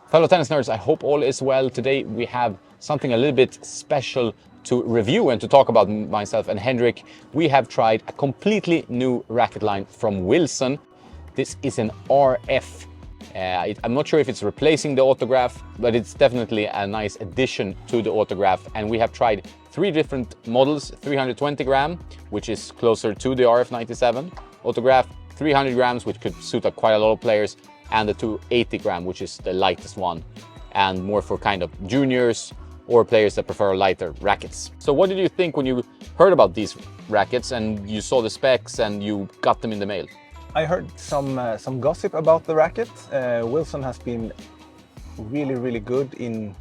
Fellow tennis nerds, I hope all is well. Today we have something a little bit special to review and to talk about. Myself and Hendrik, we have tried a completely new racket line from Wilson. This is an RF. I'm not sure if it's replacing the autograph, but it's definitely a nice addition to the autograph. And we have tried 3 different models: 320 gram, which is closer to the RF97 autograph, 300 grams, which could suit quite a lot of players, and the 280 gram, which is the lightest one, and more for kind of juniors or players that prefer lighter rackets. So what did you think when you heard about these rackets and you saw the specs and you got them in the mail? I heard some gossip about the racket. Wilson has been really good in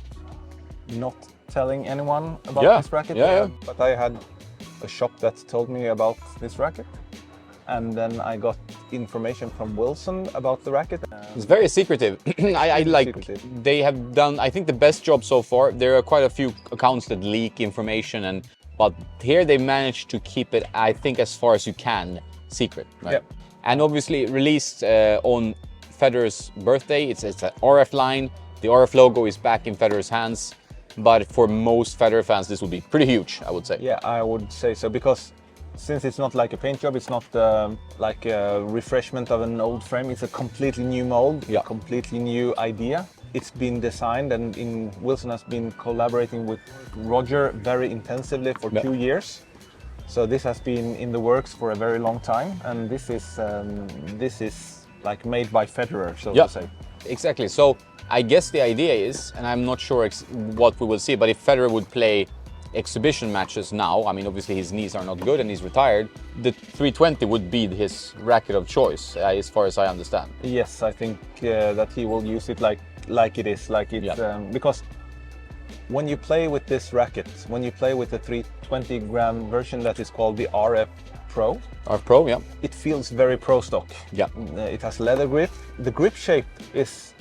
not telling anyone about this racket. But I had a shop that told me about this racket, and then I got information from Wilson about the racket. It's very secretive. I like secretive. They have done, I think, the best job so far. There are quite a few accounts that leak information, but here they managed to keep it, I think, as far as you can, secret. Right? Yep. And obviously released on Federer's birthday. It's an RF line. The RF logo is back in Federer's hands. But for most Federer fans, this would be pretty huge, I would say. Yeah, I would say so, because since it's not like a paint job, it's not like a refreshment of an old frame. It's a completely new mold, completely new idea. It's been designed, and Wilson has been collaborating with Roger very intensively for 2 years. So this has been in the works for a very long time, and this is like made by Federer, so to say. Exactly. So I guess the idea is, and I'm not sure what we will see, but if Federer would play exhibition matches now, I mean, obviously his knees are not good and he's retired, the 320 would be his racket of choice, as far as I understand. Yes, I think that he will use it like it is, because when you play with this racket, when you play with the 320 gram version that is called the RF Pro. RF Pro, yeah. It feels very pro stock. Yeah. It has leather grip. The grip shape is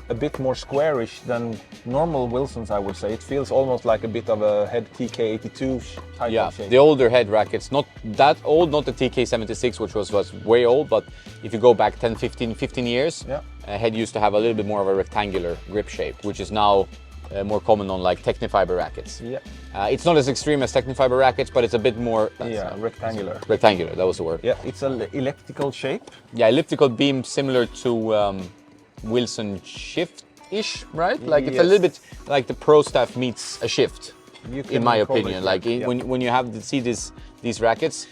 a bit more squarish than normal Wilsons, I would say. It feels almost like a bit of a head TK82 type of shape. The older head rackets, not that old, not the TK76, which was way old, but if you go back 10, 15 years, head used to have a little bit more of a rectangular grip shape, which is now more common on like Technifiber rackets. Yeah. It's not as extreme as Technifiber rackets, but it's a bit more... rectangular. Rectangular, that was the word. Yeah, it's an elliptical shape. Yeah, elliptical beam, similar to Wilson Shift-ish, right? Like it's a little bit like the Pro Staff meets a Shift, in my opinion. Like when you have to see these rackets,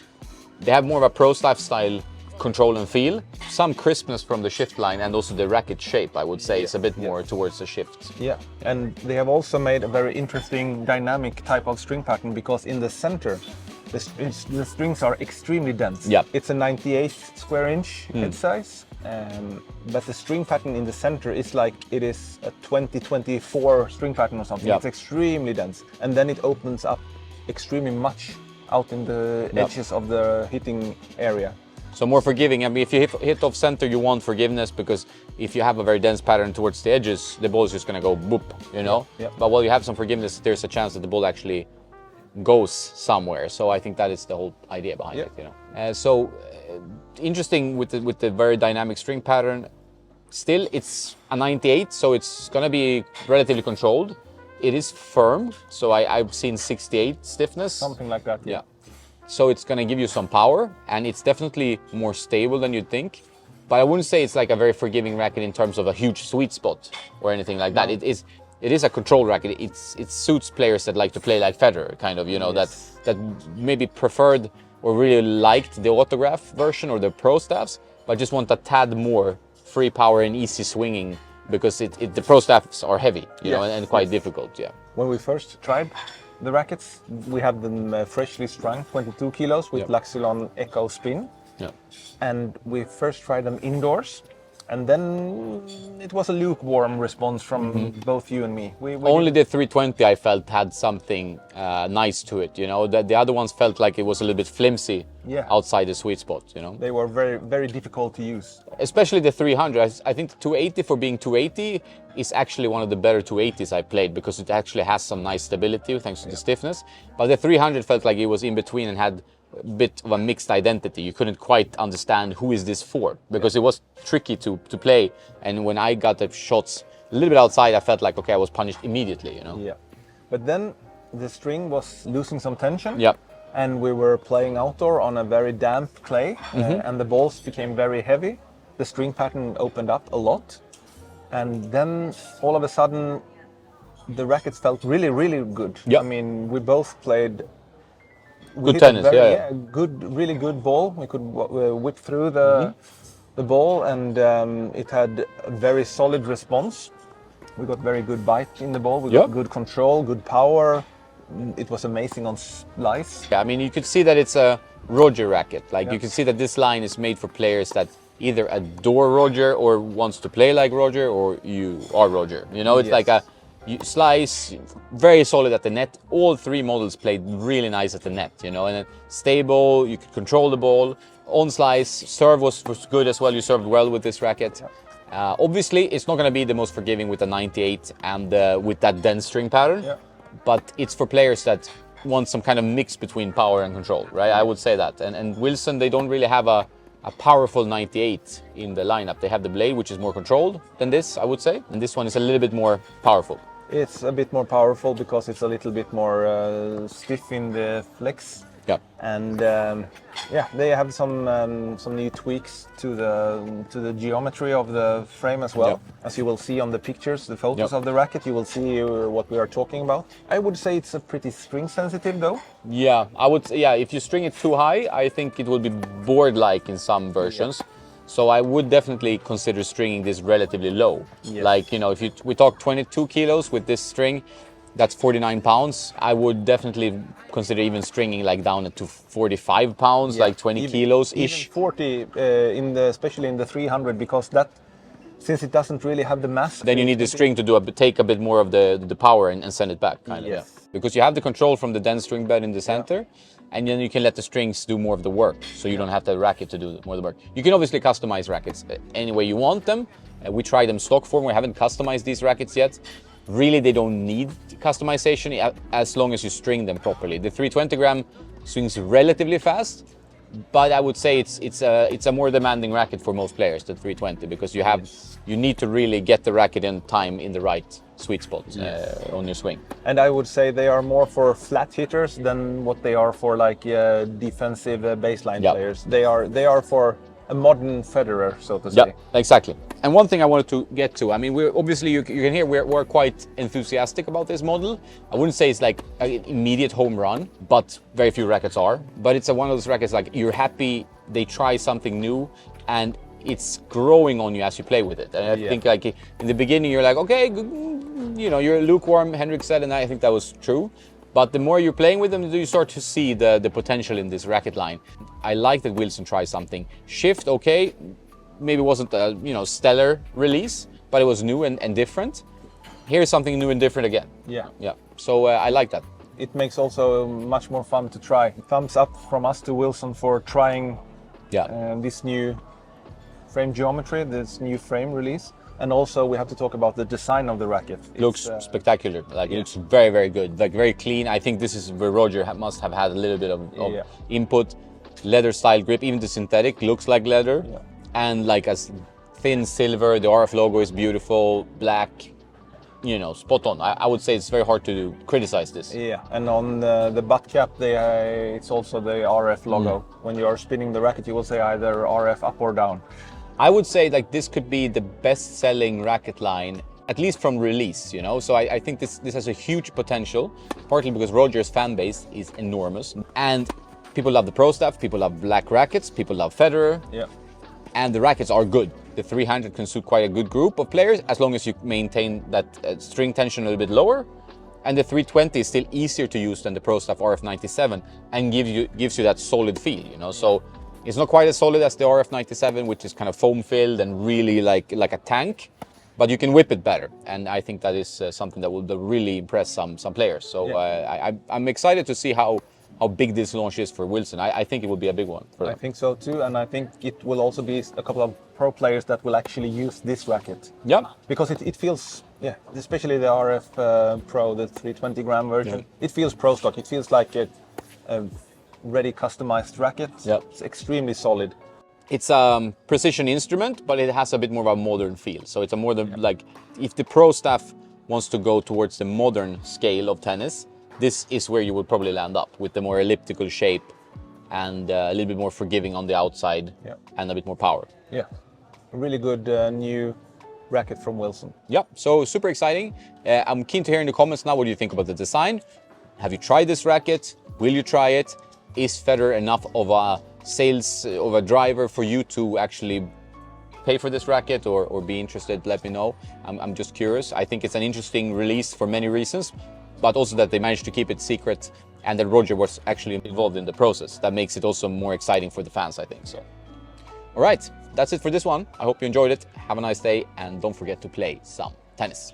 they have more of a Pro Staff style control and feel, some crispness from the Shift line, and also the racket shape, I would say, is a bit more towards the Shift. Yeah, and they have also made a very interesting dynamic type of string pattern, because in the center, the strings are extremely dense. Yeah. It's a 98 square inch head size, but the string pattern in the center is like it is a 2024 string pattern or something. It's extremely dense, and then it opens up extremely much out in the edges of the hitting area. So more forgiving. I mean, if you hit off center, you want forgiveness, because if you have a very dense pattern towards the edges, the ball is just going to go boop, you know? Yeah. But while you have some forgiveness, there's a chance that the ball actually goes somewhere. So I think that is the whole idea behind it, you know? Interesting with the very dynamic string pattern. Still, it's a 98, so it's going to be relatively controlled. It is firm, so I've seen 68 stiffness. Something like that. Yeah. So it's going to give you some power, and it's definitely more stable than you'd think. But I wouldn't say it's like a very forgiving racket in terms of a huge sweet spot or anything like that. It is a control racket. It suits players that like to play like Federer, kind of, you know, that maybe preferred or really liked the autograph version or the Pro Staffs, but just want a tad more free power and easy swinging, because the Pro Staffs are heavy, you know, and quite difficult. Yeah. When we first tried the rackets, we had them freshly strung, 22 kilos with Laxilon Echo Spin. Yeah. And we first tried them indoors, and then it was a lukewarm response from both you and me. Only the 320 I felt had something nice to it, you know. The other ones felt like it was a little bit flimsy outside the sweet spot, you know. They were very difficult to use. Especially the 300. I think the 280, for being 280, is actually one of the better 280s I played, because it actually has some nice stability thanks to the stiffness. But the 300 felt like it was in between and had a bit of a mixed identity. You couldn't quite understand who is this for, because it was tricky to play. And when I got the shots a little bit outside, I felt like, okay, I was punished immediately, you know? Yeah. But then the string was losing some tension. Yeah. And we were playing outdoor on a very damp clay, and the balls became very heavy. The string pattern opened up a lot. And then all of a sudden, the rackets felt really, really good. Yeah. I mean, we both played Good tennis, yeah. Good, really good ball. We could whip through the ball, and it had a very solid response. We got very good bite in the ball. We got good control, good power. It was amazing on slice. Yeah, I mean, you could see that it's a Roger racket. Like you can see that this line is made for players that either adore Roger or wants to play like Roger, or you are Roger. You know, it's like a slice, very solid at the net. All three models played really nice at the net, you know, and then stable, you could control the ball. On slice, serve was good as well. You served well with this racket. Obviously, it's not going to be the most forgiving with the 98 and with that dense string pattern, but it's for players that want some kind of mix between power and control, right? I would say that. And Wilson, they don't really have a powerful 98 in the lineup. They have the blade, which is more controlled than this, I would say. And this one is a little bit more powerful. It's a bit more powerful because it's a little bit more stiff in the flex. Yeah. And they have some new tweaks to the geometry of the frame as well. Yeah. As you will see on the pictures, the photos of the racket, you will see what we are talking about. I would say it's a pretty string sensitive though. Yeah, I would. Yeah, if you string it too high, I think it will be board-like in some versions. Yeah. So I would definitely consider stringing this relatively low. Yes. Like, you know, if we talk 22 kilos with this string, that's 49 pounds. I would definitely consider even stringing like down to 45 pounds, like 20 kilos-ish. Even 40, especially in the 300, because that, since it doesn't really have the mass. Then you need the string to take a bit more of the power and send it back, kind of. Yeah. Because you have the control from the dense string bed in the center, and then you can let the strings do more of the work, so you don't have the racket to do more of the work. You can obviously customize rackets any way you want them. We tried them stock form. We haven't customized these rackets yet. Really, they don't need customization as long as you string them properly. The 320 gram swings relatively fast, but I would say it's a more demanding racket for most players, the 320, because you need to really get the racket in time in the right sweet spot on your swing. And I would say they are more for flat hitters than what they are for like defensive baseline players. They are for a modern Federer, so to say. Yeah, exactly. And one thing I wanted to get to, I mean, we're obviously, you can hear we're quite enthusiastic about this model. I wouldn't say it's like an immediate home run, but very few rackets are. But it's one of those rackets like you're happy they try something new and it's growing on you as you play with it. And I think like in the beginning you're like, okay, you know, you're lukewarm, Henrik said, and I think that was true. But the more you're playing with them, you start to see the potential in this racket line. I like that Wilson tries something. Shift, okay, maybe wasn't a stellar release, but it was new and different. Here's something new and different again. Yeah. So I like that. It makes also much more fun to try. Thumbs up from us to Wilson for trying this new frame geometry, this new frame release. And also we have to talk about the design of the racket. Looks spectacular. Like it looks very, very good. Like very clean. I think this is where Roger must have had a little bit of input. Leather style grip, even the synthetic looks like leather. Yeah. And like as thin silver, the RF logo is beautiful, black, spot on. I would say it's very hard to criticize this. Yeah, and on the butt cap, it's also the RF logo. When you are spinning the racket, you will say either RF up or down. I would say like this could be the best-selling racket line, at least from release, So I think this has a huge potential, partly because Roger's fan base is enormous. And people love the pro stuff, people love black rackets, people love Federer. Yeah. And the rackets are good. The 300 can suit quite a good group of players as long as you maintain that string tension a little bit lower. And the 320 is still easier to use than the pro stuff RF97 and gives you that solid feel, So it's not quite as solid as the RF97, which is kind of foam filled and really like a tank, but you can whip it better. And I think that is something that will really impress some players. So I'm excited to see how big this launch is for Wilson. I think it will be a big one for them. I think so too, and I think it will also be a couple of pro players that will actually use this racket. Yeah. Because it feels, especially the RF Pro, the 320 gram version, it feels pro stock. It feels like a ready customized racket. Yeah. It's extremely solid. It's a precision instrument, but it has a bit more of a modern feel. So it's a more like, if the pro staff wants to go towards the modern scale of tennis, this is where you would probably land up, with the more elliptical shape and a little bit more forgiving on the outside, and a bit more power. Yeah, a really good new racket from Wilson. Yeah, so super exciting. I'm keen to hear in the comments now what you think about the design. Have you tried this racket? Will you try it? Is Federer enough of a sales of a driver for you to actually pay for this racket or be interested? Let me know. I'm just curious. I think it's an interesting release for many reasons, but also that they managed to keep it secret and that Roger was actually involved in the process. That makes it also more exciting for the fans, I think. So, all right, that's it for this one. I hope you enjoyed it. Have a nice day, and don't forget to play some tennis.